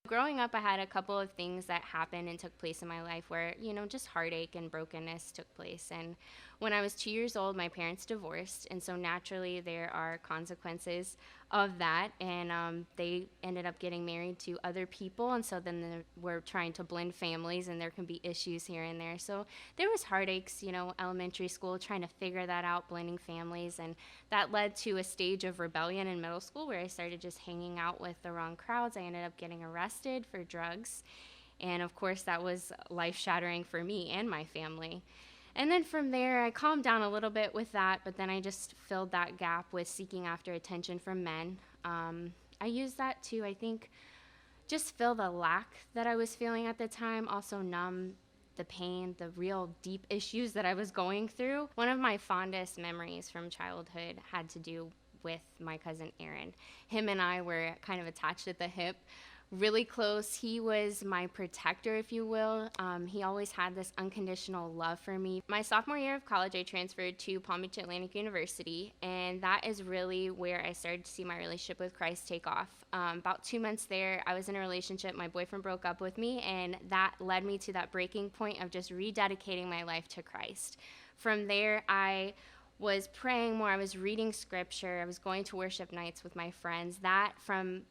Growing up, I had a couple of things that happened and took place in my life where, just heartache and brokenness took place. And when I was 2 years old, my parents divorced. And so naturally, there are consequences of that. And they ended up getting married to other people. And so then we're trying to blend families, and there can be issues here and there. So there was heartaches, elementary school, trying to figure that out, blending families. And that led to a stage of rebellion in middle school where I started just hanging out with the wrong crowds. I ended up getting arrested for drugs. And of course, that was life shattering for me and my family. And then from there, I calmed down a little bit with that, but then I just filled that gap with seeking after attention from men. I used that to, I think, just fill the lack that I was feeling at the time, also numb the pain, the real deep issues that I was going through. One of my fondest memories from childhood had to do with my cousin Aaron. Him and I were kind of attached at the hip, really close. He was my protector, if you will. He always had this unconditional love for me. My sophomore year of college, I transferred to Palm Beach Atlantic University, and that is really where I started to see my relationship with Christ take off. About 2 months there, I was in a relationship. My boyfriend broke up with me, and that led me to that breaking point of just rededicating my life to Christ. From there, I was praying more. I was reading scripture. I was going to worship nights with my friends. That, from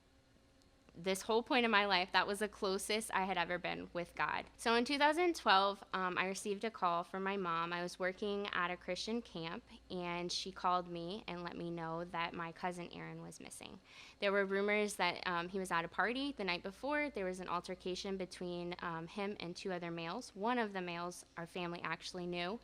this whole point in my life, that was the closest I had ever been with God. So in 2012, I received a call from my mom. I was working at a Christian camp, and she called me and let me know that my cousin Aaron was missing. There were rumors that he was at a party the night before. There was an altercation between him and two other males. One of the males our family actually knew.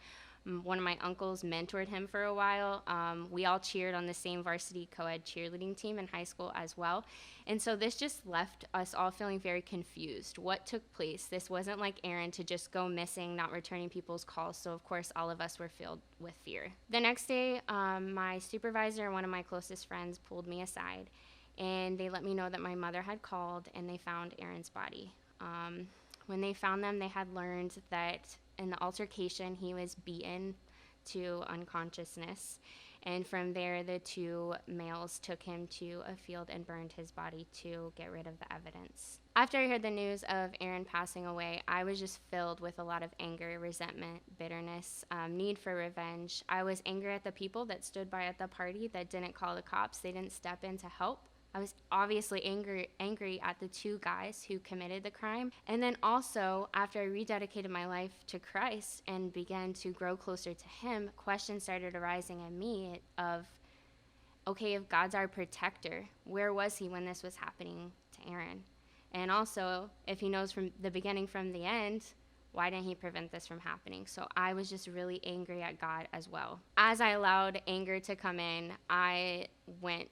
One of my uncles mentored him for a while. We all cheered on the same varsity co-ed cheerleading team in high school as well. And so this just left us all feeling very confused. What took place? This wasn't like Aaron to just go missing, not returning people's calls. So of course, all of us were filled with fear. The next day, my supervisor and one of my closest friends pulled me aside, and they let me know that my mother had called and they found Aaron's body. When they found them, they had learned that in the altercation, he was beaten to unconsciousness. And from there, the two males took him to a field and burned his body to get rid of the evidence. After I heard the news of Aaron passing away, I was just filled with a lot of anger, resentment, bitterness, need for revenge. I was angry at the people that stood by at the party that didn't call the cops. They didn't step in to help. I was obviously angry at the two guys who committed the crime. And then also, after I rededicated my life to Christ and began to grow closer to him, questions started arising in me of, okay, if God's our protector, where was he when this was happening to Aaron? And also, if he knows from the beginning from the end, why didn't he prevent this from happening? So I was just really angry at God as well. As I allowed anger to come in, I went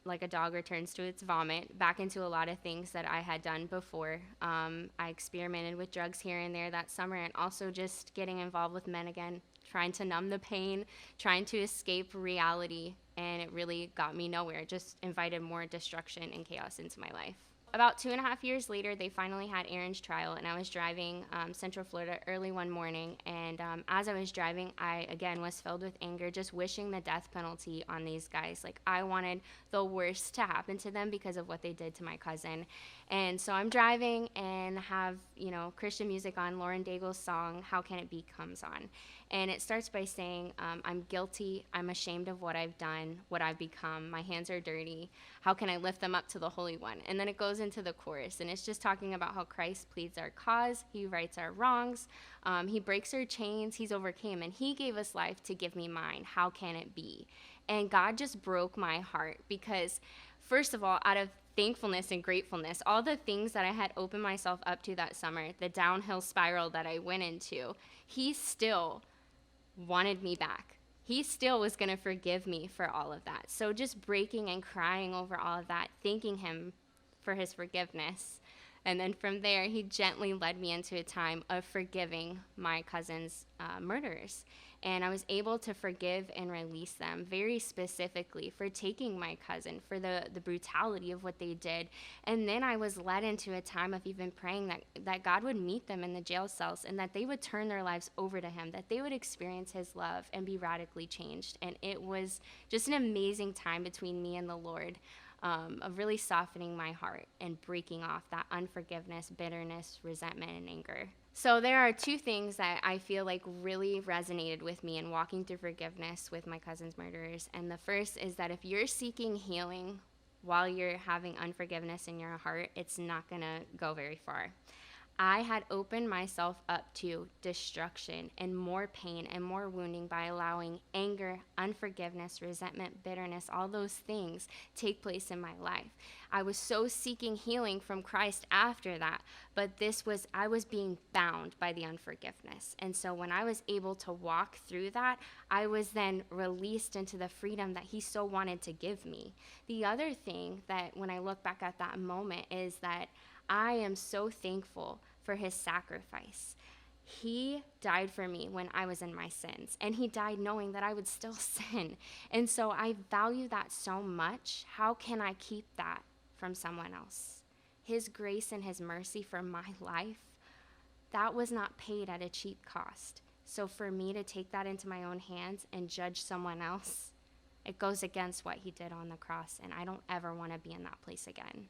like a dog returns to its vomit, back into a lot of things that I had done before. I experimented with drugs here and there that summer, and also just getting involved with men again, trying to numb the pain, trying to escape reality, and it really got me nowhere. It just invited more destruction and chaos into my life. About 2.5 years later, they finally had Aaron's trial, and I was driving Central Florida early one morning, and as I was driving, I, again, was filled with anger, just wishing the death penalty on these guys. Like, I wanted the worst to happen to them because of what they did to my cousin. And so I'm driving and have, Christian music on. Lauren Daigle's song, How Can It Be, comes on. And it starts by saying, I'm guilty, I'm ashamed of what I've done, what I've become, my hands are dirty, how can I lift them up to the Holy One? And then it goes into the chorus, and it's just talking about how Christ pleads our cause, he rights our wrongs, he breaks our chains, he's overcame, and he gave us life to give me mine, how can it be? And God just broke my heart because, first of all, out of thankfulness and gratefulness, all the things that I had opened myself up to that summer, the downhill spiral that I went into, he still wanted me back. He still was going to forgive me for all of that. So just breaking and crying over all of that, thanking him for his forgiveness. And then from there, he gently led me into a time of forgiving my cousin's murderers. And I was able to forgive and release them very specifically for taking my cousin, for the brutality of what they did. And then I was led into a time of even praying that God would meet them in the jail cells and that they would turn their lives over to him, that they would experience his love and be radically changed. And it was just an amazing time between me and the Lord. of really softening my heart and breaking off that unforgiveness, bitterness, resentment, and anger. So there are two things that I feel like really resonated with me in walking through forgiveness with my cousin's murderers. And the first is that if you're seeking healing while you're having unforgiveness in your heart, it's not going to go very far. I had opened myself up to destruction and more pain and more wounding by allowing anger, unforgiveness, resentment, bitterness, all those things take place in my life. I was so seeking healing from Christ after that, but I was being bound by the unforgiveness. And so when I was able to walk through that, I was then released into the freedom that he so wanted to give me. The other thing that when I look back at that moment is that I am so thankful for his sacrifice. He died for me when I was in my sins, and he died knowing that I would still sin. And so I value that so much. How can I keep that from someone else? His grace and his mercy for my life, that was not paid at a cheap cost. So for me to take that into my own hands and judge someone else, it goes against what he did on the cross, and I don't ever want to be in that place again.